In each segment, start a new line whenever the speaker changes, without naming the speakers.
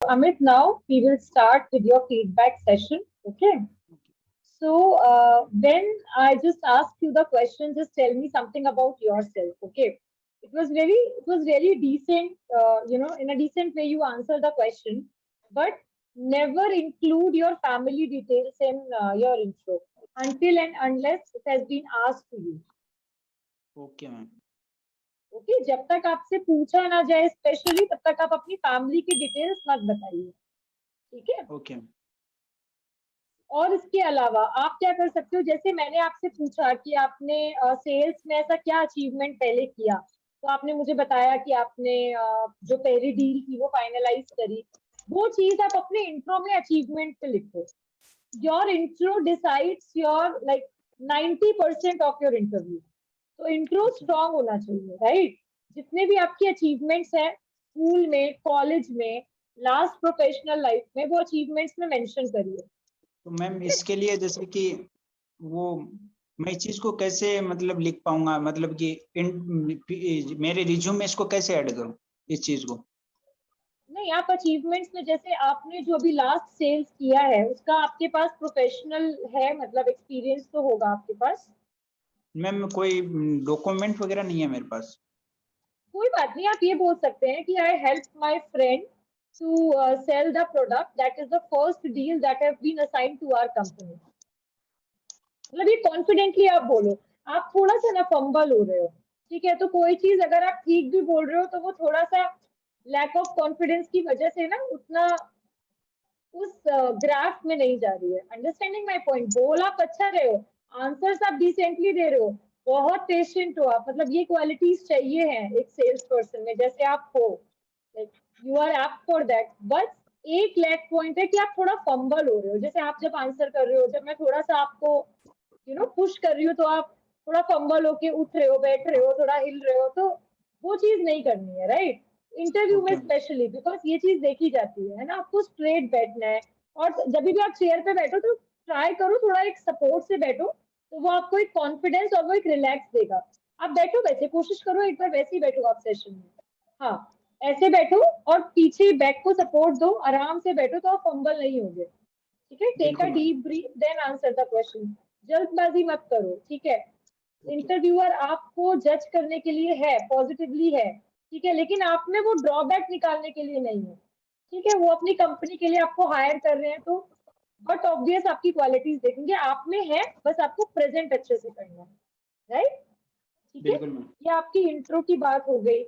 Amit, now we will start with your feedback session. Okay. So, when I just asked you the question, just tell me something about yourself. Okay. It was really decent. In a decent way, you answer the question, but never include your family details in your intro until and unless it has been asked to you.
Okay ma'am.
Okay, जब तक आपसे पूछा ना जाए specially, तब तक आप अपनी फैमिली की डिटेल्स मत बताइए। ठीक है।
Okay ma'am.
और इसके अलावा आप क्या कर सकते हो, जैसे मैंने आपसे पूछा कि आपने सेल्स में ऐसा क्या अचीवमेंट पहले किया, तो आपने मुझे बताया कि आपने जो पहली डील थी वो फाइनलाइज करी। वो चीज आप अपने इंट्रो में अचीवमेंट पे लिखो। Your intro decides your like 90% of your interview. तो इंट्रो स्ट्रांग होना चाहिए, राइट। जितने भी आपकी अचीवमेंट्स हैं स्कूल में, कॉलेज में, लास्ट प्रोफेशनल लाइफ में, वो अचीवमेंट्स में मेंशन करिए।
तो मैम इसके लिए जैसे कि वो मैं इस चीज को कैसे मतलब लिख पाऊंगा, मतलब कि मेरे रिज्यूम में इसको कैसे ऐड करूं इस चीज को?
नहीं, आप अचीवमेंट्स में जैसे आपने जो अभी लास्ट सेल्स किया है उसका आपके पास प्रोफेशनल है, मतलब एक्सपीरियंस तो होगा आपके पास।
मैम कोई डॉक्यूमेंट वगैरह नहीं है मेरे पास।
कोई बात नहीं, आप ये बोल सकते हैं कि I help my friend to sell the product, that is the first deal that have been assigned to our company. मतलब ये कॉन्फिडेंटली आप बोलो। आप थोड़ा सा ना फंबल हो रहे हो, ठीक है। तो कोई चीज अगर आप ठीक भी बोल रहे हो तो वो थोड़ा सा लैक ऑफ कॉन्फिडेंस की वजह से ना उतना उस ग्राफ में नहीं जा रही है। Understanding my point. बोल आप अच्छा रहे हो, आंसर्स आप डिसेंटली दे रहे हो, बहुत पेशेंट हो आप, मतलब ये क्वालिटीज चाहिए हैं एक सेल्स पर्सन में, जैसे आप हो, like you are apt for that. बस एक लैक पॉइंट है कि आप थोड़ा फंबल हो रहे हो। जैसे आप जब आंसर कर रहे हो, जब मैं थोड़ा सा आपको पुश कर रही हूँ, तो आप थोड़ा फंबल होके उठ रहे हो, बैठ रहे हो, थोड़ा हिल रहे हो, तो वो चीज नहीं करनी है, राइट। इंटरव्यू में
ओके
स्पेशली बिकॉज ये चीज देखी जाती है ना, आपको स्ट्रेट बैठना है। और जब भी आप चेयर पे बैठो तो ट्राई करो थोड़ा एक सपोर्ट से बैठो, तो वो आपको एक कॉन्फिडेंस और वो एक रिलैक्स देगा। आप बैठो वैसे, कोशिश करो एक बार वैसे ही बैठो आप सेशन में। हाँ, ऐसे बैठो और पीछे बैक को सपोर्ट दो, आराम से बैठो, तो आप फंबल नहीं होगे। ठीक है। टेक अ
बिल्कुल ma'am.
Deep breath then answer the question. जल्दबाजी मत करो, ठीक है।
ओके
इंटरव्यूअर आपको जज करने के लिए है, पॉजिटिवली है, ठीक है, लेकिन आप में वो ड्रॉबैक निकालने के लिए नहीं है। ठीक है, वो अपनी कंपनी के लिए आपको हायर कर रहे हैं, तो बट ऑब्वियस आपकी क्वालिटीज देखेंगे, आप में है, बस आपको प्रेजेंट अच्छे से करना है, राइट। ठीक है।
बिल्कुल मैम।
ये आपकी इंट्रो की बात हो गई।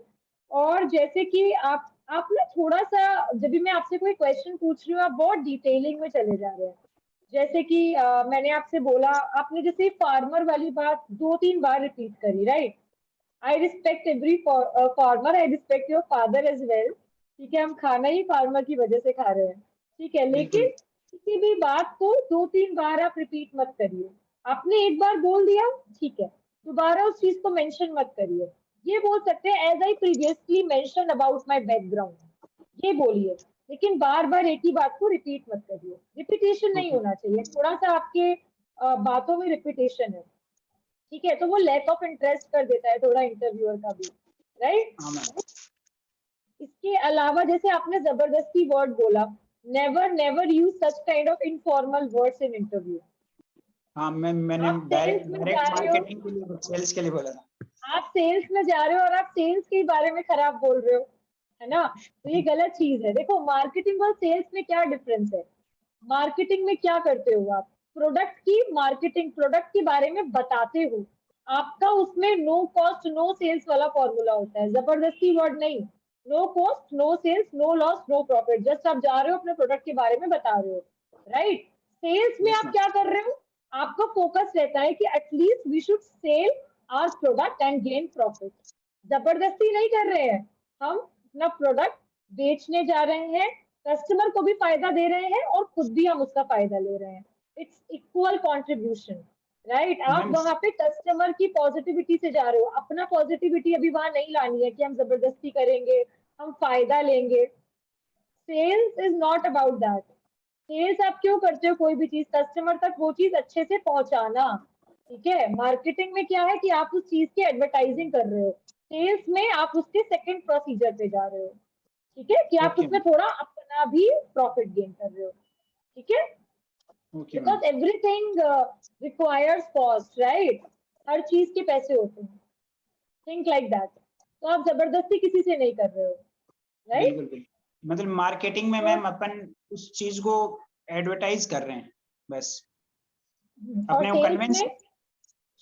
और जैसे कि आप ना थोड़ा सा, जब भी मैं आपसे कोई क्वेश्चन पूछ रही हूँ आप बहुत डिटेलिंग में चले जा रहे हैं। जैसे कि मैंने आपसे बोला, आपने जैसे फार्मर वाली बात 2-3 बार रिपीट करी, right. I respect every farmer, I respect your father as well. ठीक है, हम खाना ही फार्मर की वजह से खा रहे हैं, ठीक है, लेकिन
बिल्कुल
किसी भी बात को 2-3 बार आप रिपीट मत करिए। आपने एक बार बोल दिया, ठीक है, दोबारा उस चीज को मेंशन मत करिए। ये बोल सकते हैं as I previously mention about my background, ये बोलिए, लेकिन बार बार एक ही बात को रिपीट मत करिए। रिपीटेशन नहीं
ओके
होना चाहिए, थोड़ा सा आपके बातों में रिपीटेशन है, ठीक है, तो वो लैक ऑफ इंटरेस्ट कर देता है थोड़ा इंटरव्यूअर का भी, राइट।
हाँ मैम।
इसके अलावा जैसे आपने जबरदस्ती वर्ड बोला, never never use such kind of informal words in interview.
हाँ मैम, मैंने
आप
डायरेक्ट
सेल्स में जा
डायरेक्ट
रहे हो,
मार्केटिंग के लिए, सेल्स के लिए बोला था।
आप सेल्स में जा रहे हो और आप सेल्स के बारे में खराब बोल रहे हो, है ना, तो ये गलत चीज है। देखो, मार्केटिंग और सेल्स में क्या डिफरेंस है। मार्केटिंग में क्या करते हो आप, प्रोडक्ट की मार्केटिंग, प्रोडक्ट के बारे में बताते हो। आपका उसमें नो कॉस्ट नो सेल्स वाला फॉर्मूला होता है, जबरदस्ती वर्ड नहीं। No cost no sales no loss no profit, just आप जा रहे हो अपने प्रोडक्ट के बारे में बता रहे हो, राइट। सेल्स में
यस
आप
मैम।
क्या कर रहे हो, आपका फोकस रहता है कि at least we should sell our product and gain profit. जबरदस्ती नहीं कर रहे हैं, हम अपना प्रोडक्ट बेचने जा रहे हैं, कस्टमर को भी फायदा दे रहे हैं और खुद भी हम उसका फायदा ले रहे हैं। It's equal contribution, right. आप
मैम
वहां पे कस्टमर की पॉजिटिविटी से जा रहे हो, अपना पॉजिटिविटी अभी वहां नहीं लानी है कि हम जबरदस्ती करेंगे, हम फायदा लेंगे। Sales is not about that. Sales आप क्यों करते हो, कोई भी चीज कस्टमर तक वो चीज अच्छे से पहुंचाना, ठीक है। मार्केटिंग में क्या है कि आप उस चीज की एडवर्टाइजिंग कर रहे हो, सेल्स में आप उसके सेकंड प्रोसीजर पे जा रहे हो, ठीक है, कि आप
ओके
उसमें
मैम।
थोड़ा अपना जितना भी प्रॉफिट गेन कर रहे हो, ठीक है?
Okay
because everything requires cost, right? हर चीज के पैसे होते हैं, थिंक लाइक दैट। तो आप जबरदस्ती किसी से नहीं कर रहे हो, राइट?
बिल्कुल बिल्कुल, मतलब मार्केटिंग में मैम अपन उस चीज को एडवर्टाइज कर रहे हैं बस,
और
अपने को
सेल्स
कन्विंस,
में,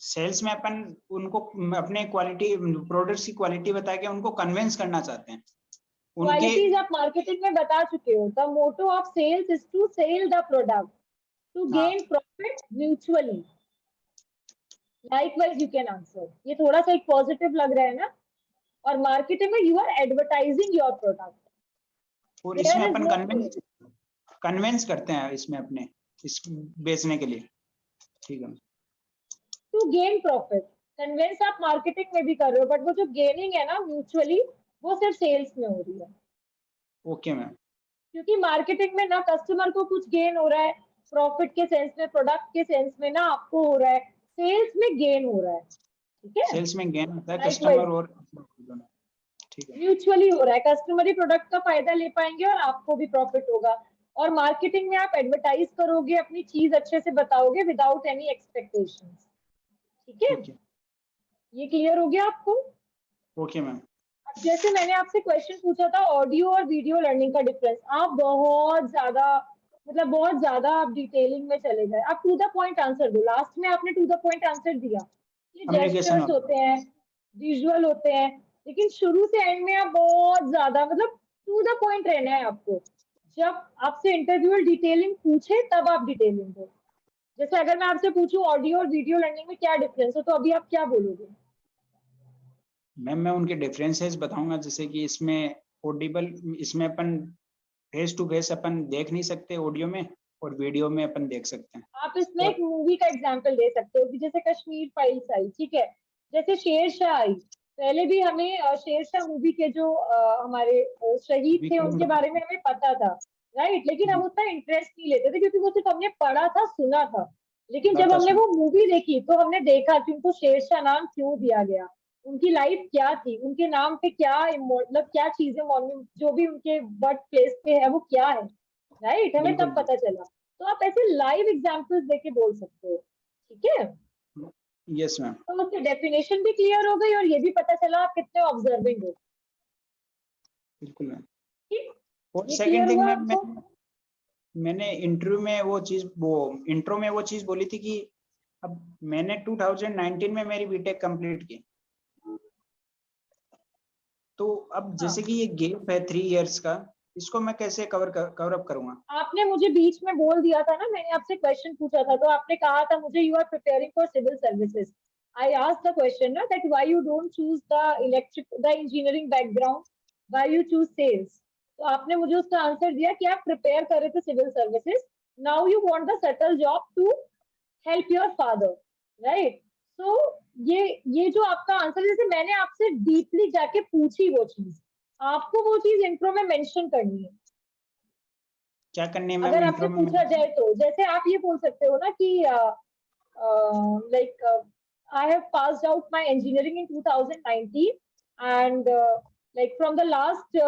सेल्स में अपन उनको अपने क्वालिटी प्रोडक्ट्स की क्वालिटी बता के उनको कन्विंस करना चाहते हैं उनके।
क्वालिटीज आप मार्केटिंग में बता चुके हो। The motto of sales is to sell the product to
हाँ
gain profit mutually. Likewise you can answer. ये थोड़ा सा एक पॉजिटिव लग रहा है ना? और मार्केटिंग में you are advertising your product,
और इसमें
देयर इज
अपन
नो
कन्विंस कन्विंस करते हैं इसमें अपने इस बेचने के लिए, ठीक है।
To gain profit. कन्विंस आप मार्केटिंग में भी कर रहे हो, बट वो जो गेनिंग है ना म्यूचुअली, वो सिर्फ सेल्स में हो रही है।
Okay ma'am.
क्योंकि मार्केटिंग में ना कस्टमर को कुछ गेन हो रहा है प्रॉफिट के सेंस में, प्रोडक्ट के सेंस में ना आपको हो रहा है, सेल्स में गेन हो रहा है, ठीक है?
सेल्स में गेन होता है
लाइकवाइज
कस्टमर और, ठीक है।
म्यूचुअली हो रहा है, कस्टमर ही प्रोडक्ट का फायदा ले पाएंगे और आपको भी प्रॉफिट होगा। और मार्केटिंग में आप एडवर्टाइज करोगे, अपनी चीज अच्छे से बताओगे विदाउट एनी एक्सपेक्टेशंस, ठीक है?
ओके
ये क्लियर हो गया आपको?
Okay ma'am.
अब जैसे मैंने आपसे क्वेश्चन पूछा था ऑडियो और वीडियो लर्निंग का डिफरेंस, आप बहुत ज्यादा, मतलब बहुत ज्यादा आप डिटेलिंग में चले गए। आप टू द पॉइंट आंसर दो। लास्ट में आपने टू द पॉइंट आंसर दिया, ये
कम्युनिकेशन
जेस्चर्स होते हैं, विजुअल होते हैं, लेकिन शुरू से एंड में आप बहुत ज्यादा, मतलब टू द पॉइंट रहना है आपको। जब आपसे इंटरव्यूअर डिटेलिंग पूछे तब आप डिटेलिंग दो। जैसे अगर मैं आपसे पूछूं ऑडियो और वीडियो लर्निंग में क्या डिफरेंस है, तो अभी आप क्या बोलोगे?
मैम मैं उनके डिफरेंसेस बताऊंगा, जैसे कि इसमें ऑडिबल, इसमें अपन फेस टू फेस अपन देख नहीं सकते ऑडियो में, और वीडियो में अपन देख सकते हैं।
आप इसमें एक
और
मूवी का एग्जांपल दे सकते हो कि जैसे कश्मीर फाइल्स आई, ठीक है? जैसे शेरशाह आई, पहले भी हमें शेरशाह मूवी के जो हमारे शहीद थे उनके बारे में हमें पता था, राइट? लेकिन हम उतना इंटरेस्ट नहीं लेते थे क्योंकि वो सिर्फ हमने पढ़ा था, सुना था। लेकिन जब हमने वो मूवी देखी तो हमने देखा कि उनको शेरशाह नाम क्यों दिया गया, उनकी लाइफ क्या थी, उनके नाम पे क्या मतलब क्या चीजें, जो भी उनके बर्थ प्लेस पे है वो क्या है, राइट? हमें तब
बिल्कुल।
पता चला। तो आप ऐसे लाइव एग्जांपल्स देके बोल सकते हो, ठीक है?
Yes ma'am.
तो उसकी डेफिनेशन भी क्लियर हो गई और ये भी पता चला आप कितने ऑब्जर्विंग हो,
बिल्कुल मैम।
ठीक?
और
ये
सेकंड
क्लियर
थिंग
हुआ
मैम,
आपको?
मैंने इंटरव्यू में वो चीज, वो इंट्रो में वो चीज बोली थी कि अब मैंने 2019 में मेरी बीटेक कंप्लीट की, तो अब
हाँ,
जैसे कि ये गैप है 3 इयर्स का, इसको मैं कैसे कवर अप करूंगा?
आपने मुझे बीच में बोल दिया था ना, मैंने आपसे क्वेश्चन पूछा था तो आपने कहा था मुझे you are preparing for civil services. I asked the question ना that why you don't choose the engineering background, why you choose sales. तो आपने मुझे उसका आंसर दिया कि आप प्रिपेयर कर रहे थे civil services, now you want the settle job to help your father, right? So ये जो आपका आंसर, जैसे मैंने आपसे डीपली जाके पूछी वो चीज, आपको वो चीज इंट्रो में मेंशन करनी है।
क्या करनी है मैम
अगर आपसे
इंट्रो में?
पूछा जाए तो जैसे आप ये बोल सकते हो ना कि like I have passed out my engineering in 2019 and like from the last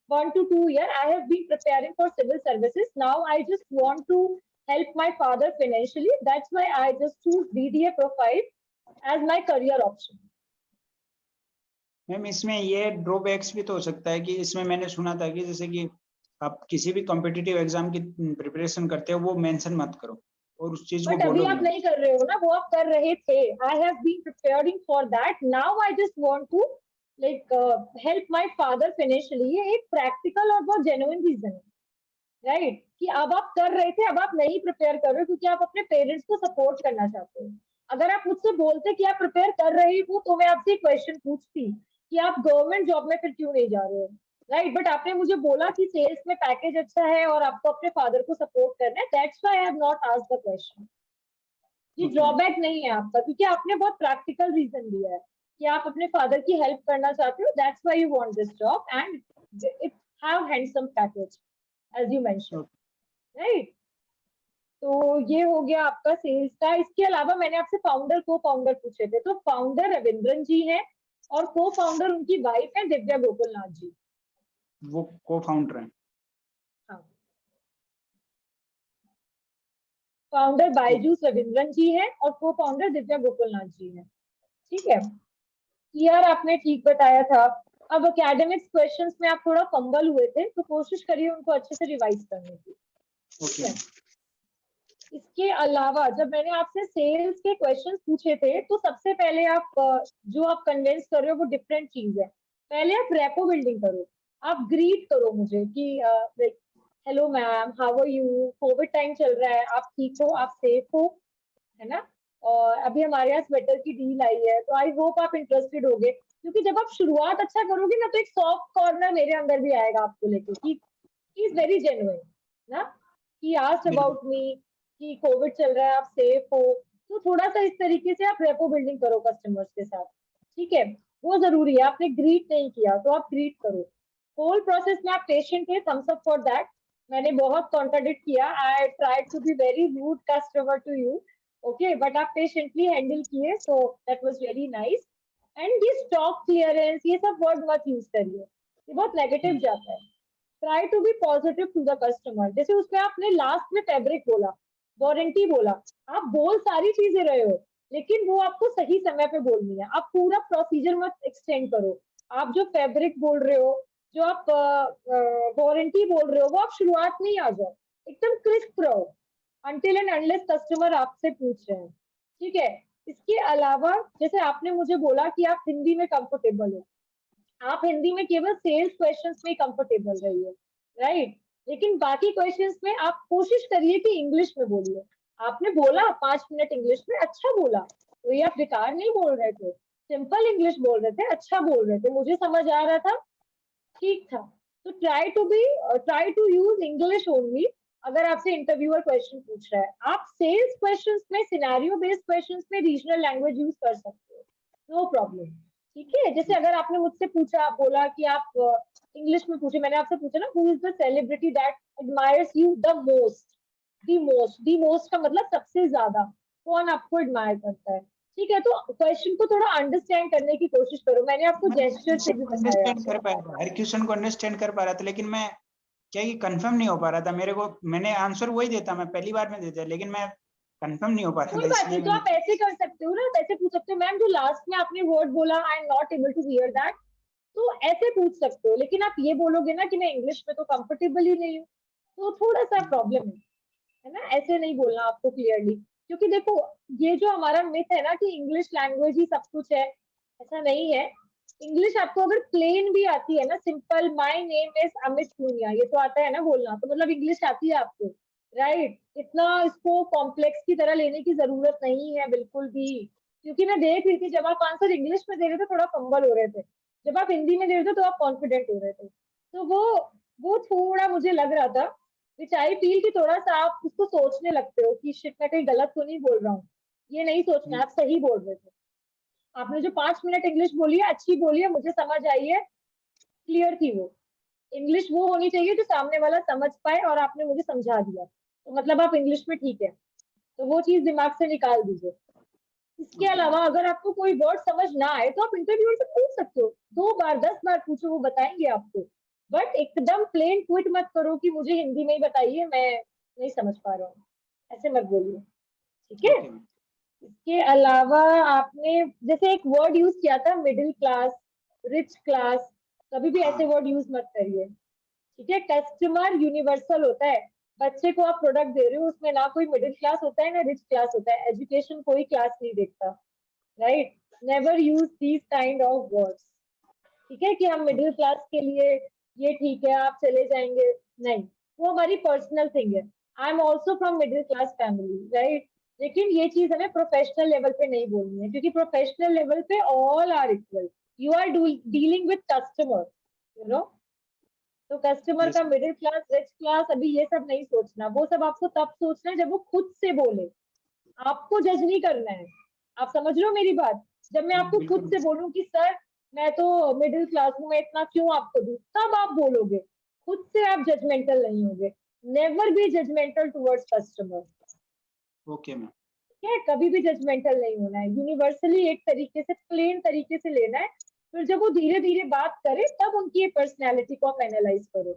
1 to 2 year I have been preparing for civil services. Now I just want to help my father financially, that's why I just choose BDA profile as my career option.
Ma'am इसमें ये drawbacks भी तो हो सकता है कि इसमें मैंने सुना था कि जैसे कि आप किसी भी कॉम्पिटिटिव एग्जाम की प्रिपरेशन करते हो वो मेंशन मत करो और उस चीज को
बट अभी
बोलो भी
आप
मत।
नहीं कर रहे हो ना, वो आप कर रहे थे। I have been preparing for that, now I just want to like help my father financially. ये एक प्रैक्टिकल और बहुत जेन्युइन रीजन है, राइट? कि अब आप कर रहे थे, अब आप नहीं प्रिपेयर कर रहे हो क्योंकि आप अपने पेरेंट्स को सपोर्ट करना चाहते हो। अगर आप मुझसे बोलते कि आप प्रिपेयर कर रही हो तो मैं आपसे क्वेश्चन पूछती कि आप गवर्नमेंट जॉब में फिर क्यों नहीं जा रहे हो, राइट? बट आपने मुझे बोला कि सेल्स में पैकेज अच्छा है और आपको अपने फादर को सपोर्ट करना है, that's why I have not asked the question. ये ड्रॉबैक नहीं है आपका, क्योंकि आपने बहुत प्रैक्टिकल रीजन दिया है कि आप अपने फादर की हेल्प करना चाहते हो, that's why you want this job and it have handsome package as you mention, right? तो ये हो गया आपका सेल्स का। इसके अलावा मैंने आपसे फाउंडर को फाउंडर पूछे थे, तो फाउंडर रविंद्रन जी हैं और को फाउंडर उनकी वाइफ है दिव्या गोकुलनाथ जी।
वो को फाउंडर है।
फाउंडर बायजूस रविंद्रन जी है और को फाउंडर दिव्या गोकुलनाथ जी है। ठीक है, यार आपने ठीक बताया था। अब एकेडमिक्स क्वेश्चंस में आप थोड़ा फंबल हुए थे, तो कोशिश करिए उनको अच्छे से रिवाइज करने की।
ओके।
इसके अलावा जब मैंने आपसे सेल्स के क्वेश्चंस पूछे थे, तो सबसे पहले आप जो आप कन्विंस कर रहे हो वो डिफरेंट चीज है। पहले आप रेपो बिल्डिंग करो, आप ग्रीट करो मुझे कि hello ma'am, how are you, covid time चल रहा है, आप ठीक हो, आप सेफ हो, है ना, और अभी हमारे यहाँ स्वेटर की डील आई है, तो आई होप आप इंटरेस्टेड होगे। क्योंकि जब आप शुरुआत अच्छा करोगे ना, तो एक सॉफ्ट कॉर्नर मेरे अंदर भी आएगा आपको लेके कि इज वेरी जेन्युइन ना, कि आस्क्ड
बिल्कुल।
अबाउट मी, कि कोविड चल रहा है, आप सेफ हो। तो थोड़ा सा इस तरीके से आप रेपो बिल्डिंग करो कस्टमर्स के साथ। ठीक है, वो जरूरी है। आपने ग्रीट नहीं किया तो आप ग्रीट करो। होल प्रोसेस में आप पेशेंट थे, थम्स अप फॉर दैट। मैंने बहुत कॉन्ट्राडिक्ट किया, I tried to be very rude customer to you, okay, but आप पेशेंटली हैंडल किए, so that was very nice. And ये स्टॉक क्लियरेंस, ये सब वर्ड मत यूज करिए, ये बहुत नेगेटिव जाता है। Try to be positive to the customer. जैसे उसमें आपने लास्ट में फैब्रिक बोला, वारंटी बोला, आप बोल सारी चीजें रहे हो, लेकिन वो आपको सही समय पे बोलनी है। आप पूरा प्रोसीजर मत एक्सटेंड करो। आप जो फैब्रिक बोल रहे हो, जो आप वारंटी बोल रहे हो, वो आप शुरुआत में ही आ जाओ, एकदम क्रिस्प रहो अनटिल एंड अनलेस कस्टमर आपसे पूछ रहे हैं। ठीक है, इसके अलावा जैसे आपने मुझे बोला कि आप हिंदी में कंफर्टेबल हो, आप हिंदी में केवल सेल्स क्वेश्चंस में कंफर्टेबल रहिए, राइट, लेकिन बाकी क्वेश्चंस में आप कोशिश करिए कि इंग्लिश में बोलिए। आपने बोला 5 मिनट इंग्लिश में, अच्छा बोला, तो ये आप बेकार नहीं बोल रहे थे, सिंपल इंग्लिश बोल रहे थे, अच्छा बोल रहे थे, मुझे समझ आ रहा था, ठीक था। तो try to use English only. अगर आपसे इंटरव्यूअर क्वेश्चन पूछ रहा है, आप सेल्स क्वेश्चंस में, सिनेरियो बेस्ड क्वेश्चंस में रीजनल लैंग्वेज यूज कर सकते हो, नो प्रॉब्लम। ठीक है, जैसे अगर आपने मुझसे पूछा, बोला कि आप इंग्लिश में पूछे, मैंने आपसे पूछा ना, who is the celebrity that admires you the most, the most का मतलब सबसे ज्यादा, कौन आपको एडमायर करता है। ठीक है, तो क्वेश्चन को थोड़ा अंडरस्टैंड करने की कोशिश करो, मैंने आपको
मैं
जेस्चर से भी बताया।
अंडरस्टैंड कर पाया था, हर क्वेश्चन को अंडरस्टैंड कर पा रहा था, लेकिन मैं क्या ये कंफर्म नहीं हो पा रहा था। मेरे को, मैंने आंसर वही देता, मैं पहली बार में देता, लेकिन मैं कंफर्म नहीं हो पा रहा
कोई
था,
बात
इसलिए
नहीं, तो
मैंने।
आप ऐसे कर सकते हो ना, ऐसे पूछ सकते हो, मैम जो लास्ट में आपने वर्ड बोला, I am not able to hear that, तो ऐसे पूछ सकते हो। लेकिन आप ये बोलोगे ना कि मैं इंग्लिश में तो कंफर्टेबल ही नहीं हूँ, तो थोड़ा सा प्रॉब्लम है ना, ऐसे नहीं बोलना आपको क्लियरली। क्योंकि देखो, ये जो हमारा मिथ है ना कि इंग्लिश लैंग्वेज ही सब कुछ है, ऐसा नहीं है। इंग्लिश आपको अगर प्लेन भी आती है ना, simple my name is Amit Punia, ये तो आता है ना बोलना, तो मतलब इंग्लिश आती है आपको, राइट। इतना इसको कॉम्प्लेक्स की तरह लेने की जरूरत नहीं है बिल्कुल भी। क्योंकि मैं देख रही थी जब आप आंसर इंग्लिश में दे रहे थे थोड़ा फंबल हो रहे थे, जब आप हिंदी में दे रहे थे तो आप कॉन्फिडेंट हो रहे थे। तो वो थोड़ा मुझे लग रहा था, विच आई फील कि थोड़ा सा आप उसको सोचने लगते हो कि शिट मैं कहीं गलत तो नहीं बोल रहा हूँ। ये नहीं सोचना, आप सही बोल रहे थे। आपने जो 5 मिनट इंग्लिश बोली है, अच्छी बोली है, मुझे समझ आई है, क्लियर थी वो। इंग्लिश वो होनी चाहिए जो सामने वाला समझ पाए, और आपने मुझे समझा दिया, तो मतलब आप इंग्लिश में ठीक है, तो वो चीज दिमाग से निकाल दीजिए। इसके
ओके।
अलावा अगर आपको कोई वर्ड समझ ना आए तो आप इंटरव्यूअर से पूछ सकते हो, 2 बार 10 बार पूछो, वो बताएंगे आपको। बट एकदम प्लेन क्विट मत करो कि मुझे हिंदी में ही बताइए, मैं नहीं समझ पा रहा हूँ, ऐसे मत बोलिए। ठीक है,
ओके।
इसके अलावा आपने जैसे एक वर्ड यूज किया था, मिडिल क्लास, रिच क्लास, कभी भी ऐसे
हाँ।
वर्ड यूज मत करिए। ठीक है, कस्टमर यूनिवर्सल होता है। बच्चे को आप प्रोडक्ट दे रहे हो, उसमें ना कोई मिडिल क्लास होता है ना रिच क्लास होता है, एजुकेशन कोई क्लास नहीं देखता, right. Never use these kind of words. ठीक है, कि हम मिडिल क्लास के लिए ये ठीक है, आप चले जाएंगे, नहीं, वो हमारी पर्सनल थिंग है। I am also from middle class family, right. लेकिन ये चीज हमें प्रोफेशनल लेवल पे नहीं बोलनी है, क्योंकि प्रोफेशनल लेवल पे all are equal, you are dealing with customer, you know. तो कस्टमर
यस।
का मिडिल क्लास, रिच क्लास, अभी ये सब नहीं सोचना, वो सब आपको तब सोचना है जब वो खुद से बोले, आपको जज नहीं करना है। आप समझ रहे हो मेरी बात? जब मैं आपको खुद
बिल्कुल।
से बोलूं कि सर मैं तो मिडिल क्लास हूँ, मैं इतना क्यों आपको दूं, तब आप बोलोगे। खुद से आप जजमेंटल नहीं होगे। Never be judgemental towards customer.
Okay ma'am.
ठीक है, कभी भी जजमेंटल नहीं होना है, यूनिवर्सली एक तरीके से, प्लेन तरीके से लेना है। फिर जब वो धीरे धीरे बात करे, तब उनकी पर्सनैलिटी को आप एनालाइज करो,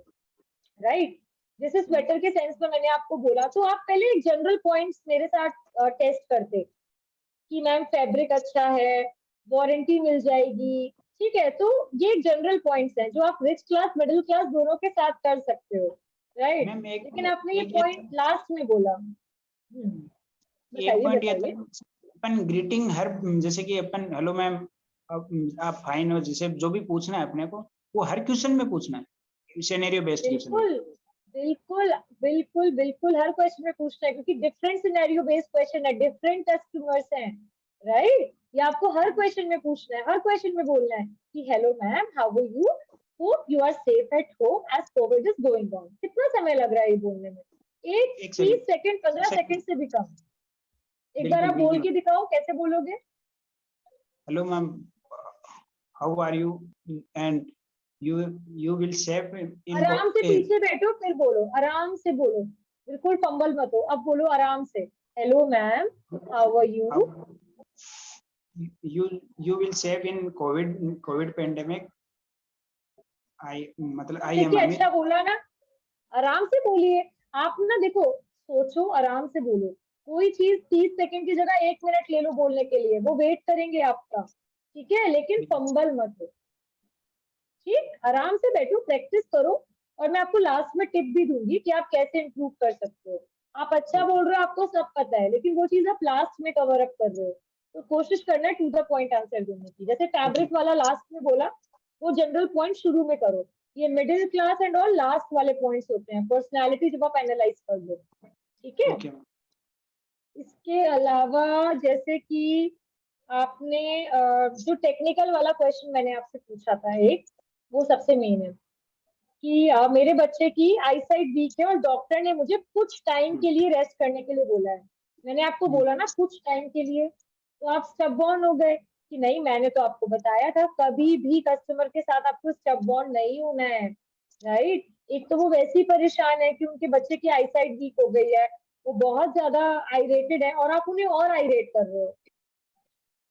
राइट। जैसे स्वेटर के सेंस में मैंने आपको बोला, तो आप पहले एक जनरल पॉइंट्स मेरे साथ टेस्ट करते कि मैम फैब्रिक अच्छा है, वारंटी मिल जाएगी, ठीक है। तो ये जनरल पॉइंट्स हैं जो आप रिच क्लास मिडिल क्लास दोनों के साथ कर सकते हो, राइट।
मैम एक
लेकिन आपने ये
एक
पॉइंट लास्ट में बोला।
एक
बताइए
पॉइंट ये था,
बताइए।
अपन ग्रीटिंग हर, जैसे कि अपन हेलो मैम, आप फाइन हो, जैसे जो भी पूछना है अपने को, वो हर क्वेश्चन में पूछना है, सिनेरियो बेस्ड क्वेश्चन में।
बिल्कुल बिल्कुल बिल्कुल बिल्कुल, हर क्वेश्चन में पूछना है, क्योंकि डिफरेंट सिनेरियो बेस्ड क्वेश्चन है, डिफरेंट कस्टमर्स हैं, राइट। ये आपको हर क्वेश्चन में पूछना है, हर क्वेश्चन में बोलना है कि hello ma'am, how are you, hope you are safe at home as covid is going on. कितना समय लग रहा है ये बोलने में? एक
एक
30
सेकंड,
सेकंड, 15 सेकंड से भी कम। एक बार
बिल्कुल
आप बोल
बिल्कुल।
के दिखाओ, कैसे बोलोगे?
Hello ma'am, how are you, and you will save in
आराम से पीछे बैठो फिर बोलो, आराम से बोलो, बिल्कुल फंबल मत हो, अब बोलो आराम से। Hello ma'am, how are you.
you will save in covid pandemic, I मतलब आई एम
देखिए
अमित।
अच्छा बोला ना, आराम से बोलिए। आप ना देखो, सोचो, आराम से बोलो। कोई चीज 30 सेकंड की जगह 1 मिनट ले लो बोलने के लिए, वो वेट करेंगे आपका, ठीक है, लेकिन फंबल मत हो, ठीक। आराम से बैठो, प्रैक्टिस करो, और मैं आपको लास्ट में टिप भी दूंगी कि आप कैसे इंप्रूव कर सकते हो। आप अच्छा बोल रहे हो, आपको सब पता है, लेकिन वो चीज आप लास्ट में कवर अप कर रहे हो। तो कोशिश करना है टू द पॉइंट आंसर देने की। जैसे फैब्रिक वाला लास्ट में बोला, वो जनरल पॉइंट शुरू में करो। ये middle class and all last वाले पॉइंट्स होते हैं, पर्सनैलिटी जब आप एनालाइज कर लो, ठीक है।
ओके।
इसके अलावा जैसे कि आपने जो टेक्निकल वाला क्वेश्चन मैंने आपसे पूछा था एक, वो सबसे मेन है कि मेरे बच्चे की आईसाइट वीक है और डॉक्टर ने मुझे कुछ टाइम के लिए रेस्ट करने के लिए बोला है। मैंने आपको बोला ना कुछ टाइम के लिए, तो आप स्टबबॉर्न हो गए कि नहीं, मैंने तो आपको बताया था कभी भी कस्टमर के साथ आपको स्टबबॉर्न नहीं होना है, राइट। एक तो वो वैसे ही परेशान है कि उनके बच्चे की आईसाइट वीक हो गई है, वो बहुत ज्यादा आइरेटेड है, और आप उन्हें और आइरेट कर रहे हो,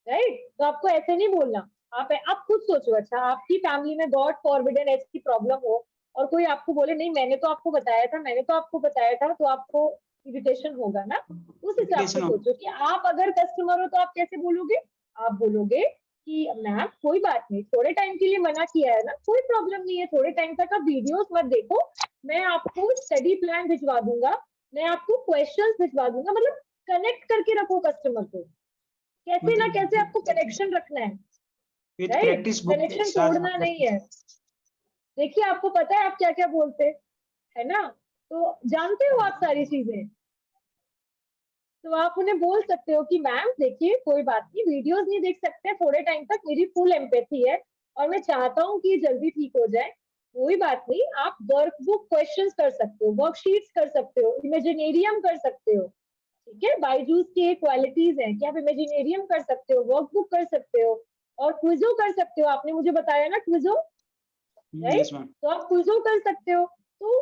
राइट। तो आपको ऐसे नहीं बोलना। आप खुद सोचो, अच्छा आपकी फैमिली में गॉड फॉरबिडन ऐसी प्रॉब्लम हो और कोई आपको बोले नहीं मैंने तो आपको बताया था, मैंने तो आपको बताया था, तो आपको इरिटेशन होगा ना। उस हिसाब से
इरिटेशन हो,
सोचो कि आप अगर कस्टमर हो तो आप कैसे बोलोगे। आप बोलोगे कि मैम कोई बात नहीं, थोड़े टाइम के लिए मना किया है ना, कोई प्रॉब्लम नहीं है, थोड़े टाइम तक आप वीडियोस मत देखो, मैं आपको स्टडी प्लान भिजवा दूंगा, मैं आपको क्वेश्चंस भिजवा दूंगा। मतलब कनेक्ट करके रखो कस्टमर को, कैसे ना कैसे आपको
मतलब
कनेक्शन रखना है,
विद
राइट।
प्रैक्टिस बुक के
कनेक्शन
साथ
तोड़ना नहीं
मतलब।
है। देखिए आपको पता है आप क्या क्या बोलते, है ना, तो जानते हो आप सारी चीजें, तो आप उन्हें बोल सकते हो कि मैम देखिए कोई बात नहीं, वीडियोस नहीं देख सकते थोड़े टाइम तक, मेरी फुल एम्पैथी है और मैं चाहता हूँ कि जल्दी ठीक हो जाए, कोई बात नहीं। आप वर्कबुक क्वेश्चंस कर सकते हो, वर्कशीट्स कर सकते हो, इमेजिनेरियम कर सकते हो, ठीक है। बायजूस की एक क्वालिटीज है कि आप इमेजिनेरियम कर सकते हो, वर्कबुक कर सकते हो, और क्विजो कर सकते हो। आपने मुझे बताया ना क्विजो,
यस
राइट।
मैम।
तो आप क्विजो कर सकते हो। तो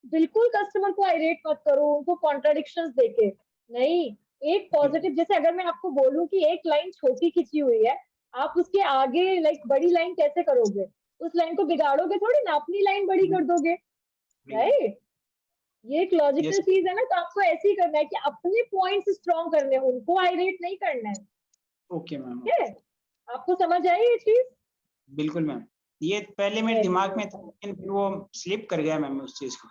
बिल्कुल कस्टमर को आइरेट मत करो उनको कॉन्ट्राडिक्शंस देके, नहीं। एक पॉजिटिव, जैसे अगर मैं आपको बोलूं कि एक लाइन छोटी खिंची हुई है, आप उसके आगे लाइक बड़ी लाइन कैसे करोगे? उस लाइन को बिगाड़ोगे थोड़ी ना, अपनी लाइन बड़ी कर दोगे, राइट। ये एक लॉजिकल
यस।
चीज है ना, तो आपको ऐसे ही करना है कि अपने पॉइंट्स स्ट्रॉन्ग करने हैं, उनको हाईलाइट नहीं करना है,
ओके मैम।
ठीक है। आपको समझ आई ये चीज?
बिल्कुल मैम, ये पहले मेरे
वेरी
दिमाग
गुड।
में था लेकिन फिर वो स्लिप कर गया मैम उस चीज को।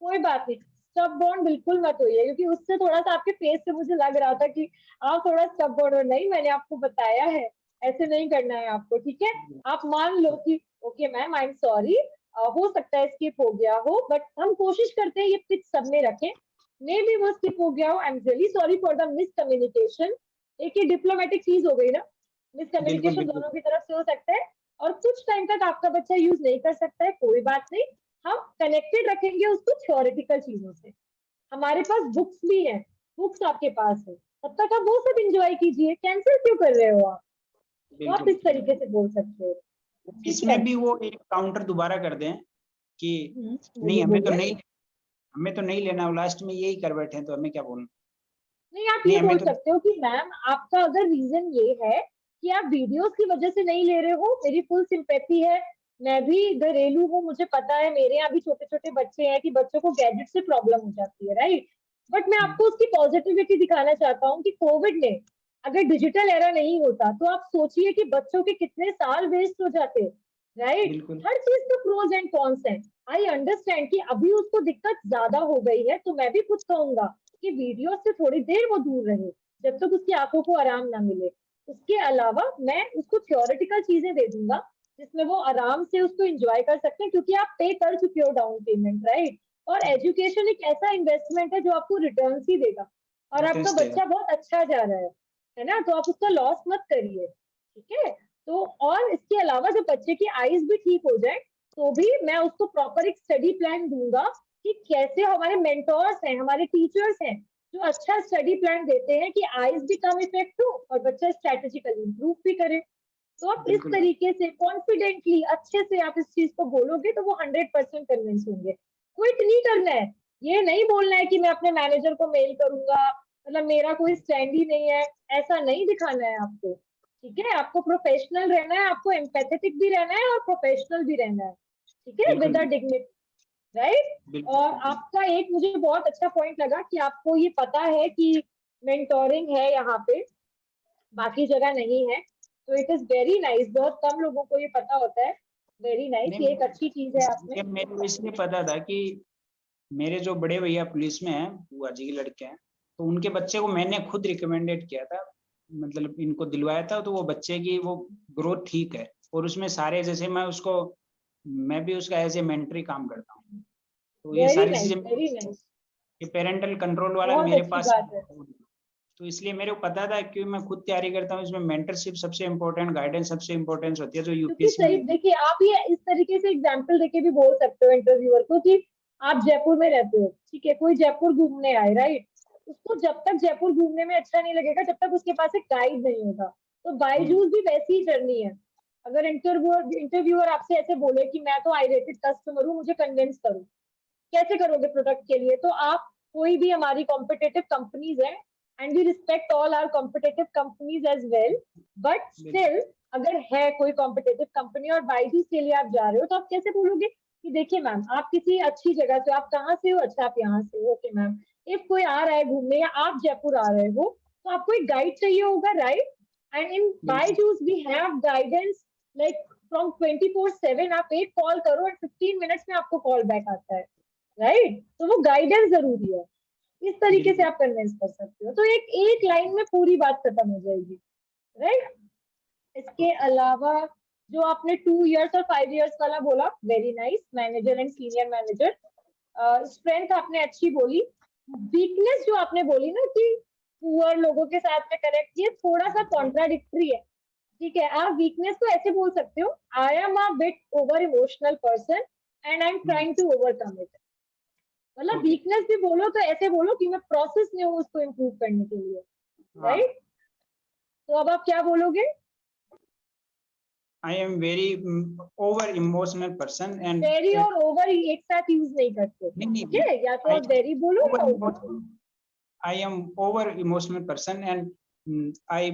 कोई बात नहीं, स्टब बॉन्ड बिल्कुल मत होइए, क्योंकि उससे थोड़ा सा आपके फेस से मुझे लग रहा था कि आप थोड़ा स्टब बॉन्ड हो। नहीं, मैंने आपको बताया है, ऐसे नहीं करना है आपको, ठीक है। आप मान लो कि okay ma'am I am sorry, हो सकता है स्किप हो गया हो, बट हम कोशिश करते हैं ये पिच सब में रखें, मे बी वो स्किप हो गया हो, I am really sorry for the miscommunication. एक ये डिप्लोमेटिक चीज हो गई ना,
बिल्कुल
मिसकम्युनिकेशन
बिल्कुल।
दोनों की तरफ से हो सकता है, और कुछ टाइम तक आपका बच्चा यूज नहीं कर सकता है, कोई बात नहीं। हम कनेक्टेड रखेंगे उसको थ्योरेटिकल चीजों से। हमारे पास बुक्स भी हैं, बुक्स आपके पास है, तब तक आप वो सब इंजॉय कीजिए, कैंसिल क्यों कर रहे हो आप? तो आप
बिल्कुल
इस तरीके से बोल सकते हो, ठीक है।
इसमें भी वो एक काउंटर दोबारा कर दें कि नहीं
बोलिए बोलिए।
हमें तो नहीं लेना, लास्ट में यही कर बैठे हैं तो हमें क्या बोलना।
नहीं, आप
नहीं
ये
हमें
बोल
तो।
सकते हो कि मैम आपका अगर रीजन ये है कि आप वीडियोस की वजह से नहीं ले रहे हो, मेरी फुल सिंपैथी है, मैं भी घरेलू हूँ, मुझे पता है, मेरे यहाँ भी छोटे छोटे बच्चे हैं कि बच्चों को गैजेट से प्रॉब्लम हो जाती है, राइट। बट मैं आपको उसकी पॉजिटिविटी दिखाना चाहता हूँ कि कोविड ने अगर डिजिटल एरा नहीं होता तो आप सोचिए कि बच्चों के कितने साल वेस्ट हो जाते, राइट।
बिल्कुल
हर चीज का प्रोज एंड कॉन्स है। आई अंडरस्टैंड कि अभी उसको दिक्कत ज्यादा हो गई है, तो मैं भी खुद कहूंगा कि वीडियो से थोड़ी देर वो दूर रहे जब तक उसकी आंखों को आराम ना मिले। उसके अलावा मैं उसको थियोरेटिकल चीजें दे दूंगा जिसमें वो आराम से उसको एंजॉय कर सकते हैं, क्योंकि आप पे कर चुके हो डाउन पेमेंट, राइट। और एजुकेशन एक ऐसा इन्वेस्टमेंट है जो आपको रिटर्न ही देगा, और आपका
रिटर्न्स देगा।
बच्चा बहुत अच्छा जा रहा है ना, तो आप उसका लॉस मत करिए, ठीक है। तो और इसके अलावा जब बच्चे की आईज भी ठीक हो जाए तो भी मैं उसको प्रॉपर एक स्टडी प्लान दूंगा कि कैसे हमारे मेंटोर्स हैं, हमारे टीचर्स हैं जो अच्छा स्टडी प्लान देते हैं कि आईज भी कम इफेक्ट हो और बच्चा स्ट्रेटेजिकली इंप्रूव भी करे। तो आप इस
बिल्कुल
तरीके से कॉन्फिडेंटली अच्छे से आप इस चीज को बोलोगे तो वो 100% कन्विंस होंगे। क्विट नहीं करना है, ये नहीं बोलना है कि मैं अपने मैनेजर को मेल करूंगा, मतलब मेरा कोई स्टैंड ही नहीं है, ऐसा नहीं दिखाना है आपको, ठीक है। आपको प्रोफेशनल रहना है, आपको एम्पैथेटिक भी रहना है और प्रोफेशनल भी रहना है, ठीक है,
बिल्कुल
विद अ डिग्निटी, राइट।
बिल्कुल
और
बिल्कुल।
आपका एक मुझे बहुत अच्छा पॉइंट लगा कि आपको ये पता है कि मेंटोरिंग है यहाँ पे, बाकी जगह नहीं है। तो इट इज वेरी नाइस, बहुत कम लोगों को ये पता होता है। वेरी नाइस, ये एक
नहीं,
अच्छी चीज है आपने।
इसलिए मेरे को इसलिए पता था कि मेरे जो बड़े भैया पुलिस में हैं, बुआ जी के लड़के हैं, तो उनके बच्चे को मैंने खुद रिकमेंडेड किया था, मतलब इनको दिलवाया था, तो वो बच्चे की वो ग्रोथ ठीक है। और उसमें सारे जैसे मैं भी उसका एज ए मेंटरी काम करता हूँ, तो ये
वेरी
सारी
नाइस,
चीजें
वेरी नाइस,
ये पेरेंटल कंट्रोल वाला
बहुत
मेरे
अच्छी
पास
बात है।
है। तो इसलिए मेरे को पता था, क्योंकि मैं खुद तैयारी करता हूँ, इसमें मेंटरशिप सबसे इम्पोर्टेंट, गाइडेंस सबसे इम्पोर्टेंस होती है, जो
क्योंकि
यूपीएससी
सही
में।
देखिए, आप ये इस तरीके से एग्जाम्पल देके भी बोल सकते हो इंटरव्यूअर को कि आप जयपुर में रहते हो, ठीक है, कोई जयपुर घूमने आए, राइट। उसको जब तक जयपुर घूमने में अच्छा नहीं लगेगा जब तक उसके पास एक गाइड नहीं होगा। तो बायजूस भी वैसी ही जर्नी है। अगर इंटरव्यूअर इंटरव्यूअर आपसे ऐसे बोले कि मैं तो आई रेटेड कस्टमर हूँ, मुझे कन्विंस करो, कैसे करोगे प्रोडक्ट के लिए। तो आप कोई भी हमारी कॉम्पिटेटिव कंपनीज है, and we respect all our competitive companies as well, but
बिल्कुल
स्टिल अगर है कोई कॉम्पिटेटिव कंपनी और बाईजूस के लिए आप जा रहे हो तो आप कैसे बोलोगे कि देखिए मैम आप किसी अच्छी जगह से, आप कहाँ से हो, अच्छा आप यहाँ से हो, ओके मैम। इफ कोई आ रहा है घूमने या आप जयपुर आ रहे हो तो आपको एक गाइड चाहिए होगा, राइट। एंड इन
बिल्कुल
Byju's we have guidance like from 24/7। आप एक कॉल करो और 15 मिनट्स में आपको कॉल बैक आता है, राइट। तो वो गाइडेंस जरूरी है, इस तरीके से
बिल्कुल।
आप कन्विंस कर सकते हो, तो एक एक लाइन में पूरी बात खत्म हो जाएगी, राइट। इसके अलावा जो आपने 2 इयर्स और 5 इयर्स वाला बोला, very nice, manager and senior manager. Strength आपने अच्छी बोली। वीकनेस जो आपने बोली ना कि पुअर लोगों के साथ में कनेक्ट, ये थोड़ा सा कॉन्ट्राडिक्टरी है, ठीक है। आप वीकनेस को ऐसे बोल सकते हो, I am a bit over emotional person and I am trying to overcome it. मतलब
ओके।
वीकनेस भी बोलो तो ऐसे बोलो कि मैं प्रोसेस में हूँ उसको इम्प्रूव करने के लिए,
हाँ,
राइट। तो अब आप क्या बोलोगे?
I am very over emotional person and
very और ओवर एक साथ यूज नहीं करते,
नहीं
ठीक
नहीं,
है, या तो
आई
आप वेरी बोलो या
ओवर
ओवर बोलो।
I am over emotional person and I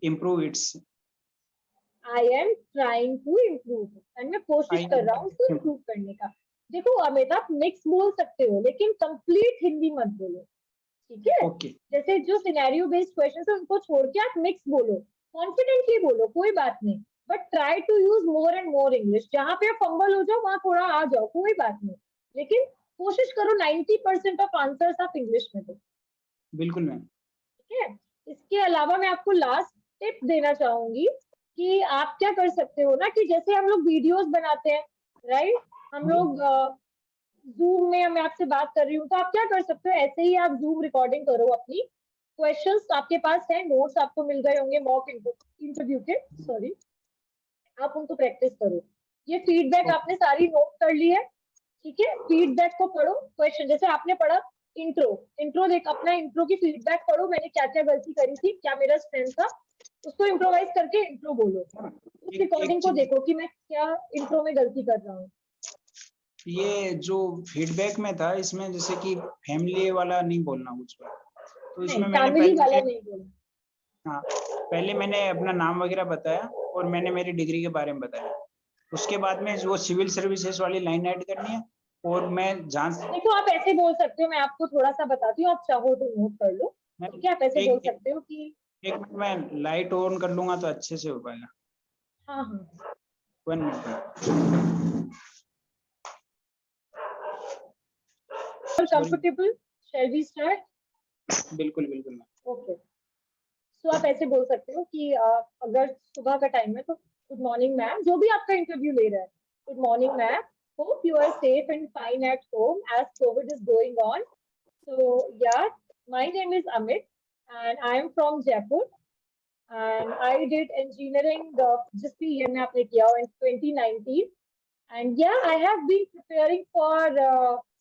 improve it's
I am trying to improve and मैं कोशिश
आई
कर रहा हूँ उसको इम्प्रूव करने का। देखो अमित, आप मिक्स बोल सकते हो लेकिन कंप्लीट हिंदी मत बोलो, ठीक है।
ओके।
जैसे जो सिनेरियो बेस्ड क्वेश्चन है उनको छोड़ के आप मिक्स बोलो, कॉन्फिडेंटली बोलो, कोई बात नहीं। But try to use more and more English, जहां पे आप फंबल हो जाओ वहां थोड़ा आ जाओ, कोई बात नहीं। लेकिन कोशिश करो 90% ऑफ आंसर्स आप इंग्लिश में दो,
बिल्कुल मैम।
ठीक है। इसके अलावा मैं आपको लास्ट टिप देना चाहूंगी कि आप क्या कर सकते हो ना, कि जैसे हम लोग वीडियोस बनाते हैं, राइट, हम लोग जूम में, मैं आपसे बात कर रही हूँ तो आप क्या कर सकते हो, ऐसे ही आप जूम रिकॉर्डिंग करो अपनी, क्वेश्चंस आपके पास है, नोट्स आपको मिल गए होंगे मॉक इंटरव्यू के, सॉरी, आप उनको प्रैक्टिस करो। ये फीडबैक आपने सारी नोट कर ली है, ठीक है। फीडबैक को पढ़ो, क्वेश्चन जैसे आपने पढ़ा इंट्रो, इंट्रो देख अपना इंट्रो की फीडबैक पढ़ो, मैंने क्या क्या गलती करी थी, क्या मेरा स्ट्रेंथ था, उसको इम्प्रोवाइज करके इंट्रो बोलो। उस
एक
रिकॉर्डिंग को
चीज,
देखो कि मैं क्या इंट्रो में गलती कर रहा हूँ।
ये जो फीडबैक में था, इसमें जैसे कि फैमिली वाला नहीं बोलना कुछ बात, तो
नहीं,
इसमें मैंने
फैमिली वाला
पहले,
नहीं बोला।
हाँ, पहले मैंने अपना नाम वगैरह बताया और मैंने मेरी डिग्री के बारे में बताया। उसके बाद में वो सिविल सर्विसेज वाली लाइन ऐड करनी है और मैं जांच
देखो आप ऐसे बोल सकते हो, मैं आपको थोड़ा सा बताती हूँ, आप चाहो तो नोट कर लो। ठीक है, आप ऐसे बोल सकते हो कि
1 मिनट में लाइट ऑन कर लूंगा तो अच्छे से हो पाएगा।
हाँ हाँ
1 मिनट।
Comfortable, shall we start?
बिल्कुल बिल्कुल मैम।
ओके, सो आप ऐसे बोल सकते हो कि अगर सुबह का टाइम है तो गुड मॉर्निंग मैम, जो भी आपका इंटरव्यू ले रहा है, good morning ma'am, hope you are safe and fine at home as covid is going on. So yeah, my name is Amit and I am from Jaipur and I did engineering जिस भी year में आपने किया हो in 2019 and yeah, I have been preparing for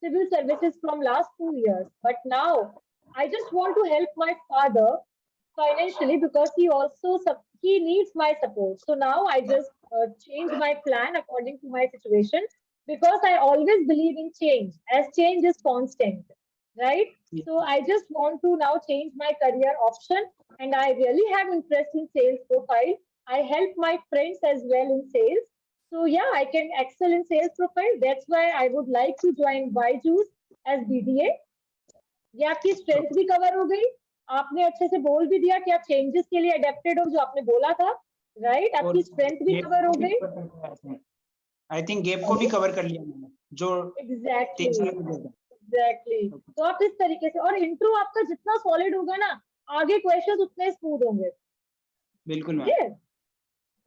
civil services from last 2 years, but now I just want to help my father financially because he needs my support. So now I just change my plan according to my situation because I always believe in change as change is constant, right? So I just want to now change my career option and I really have interest in sales profile. I help my friends as well in sales. So yeah, I can excel in sales profile. That's why I would like to join Byju's as BDA. ये आपकी strength भी cover हो गई, आपने अच्छे से बोल भी दिया कि आप चेंजेस के लिए अडेप्टेड हो जो आपने बोला था, राइट? आपकी स्ट्रेंथ भी कवर हो गई।
आई थिंक गैप को भी कवर कर लिया मैंने जो
एग्जैक्टली। तो आप इस तरीके से, और इंट्रो आपका जितना सॉलिड होगा ना, आगे क्वेश्चंस उतने स्मूथ होंगे।
बिल्कुल
ठीक है,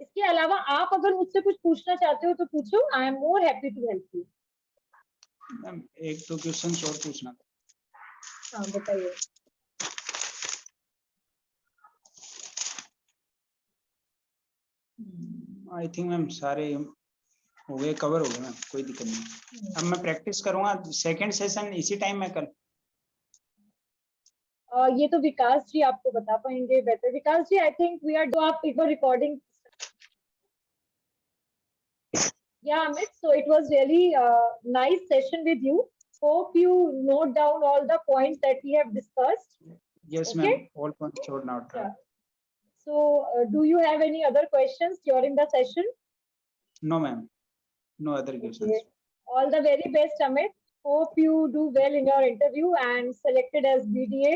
इसके अलावा आप अगर मुझसे कुछ पूछना चाहते हो तो पूछो, I am more happy to help you.
Ma'am एक तो क्वेश्चन और पूछना था।
हाँ बताइए।
आई थिंक मैम सारे हो गए, कवर हो गए मैम, कोई दिक्कत नहीं। अब मैं प्रैक्टिस करूंगा सेकंड सेशन इसी टाइम में कल।
ये तो विकास जी आपको बता पाएंगे better. Vikas ji I think we are, आप एक बार recording. Yeah, Amit, so it was really a nice session with you. Hope you note down all the points that we have discussed.
Yes
okay?
ma'am, all points noted down.
Yeah. So do you have any other questions during the session?
No ma'am, no other questions.
Okay. All the very best, Amit. Hope you do well in your interview and selected as BDA.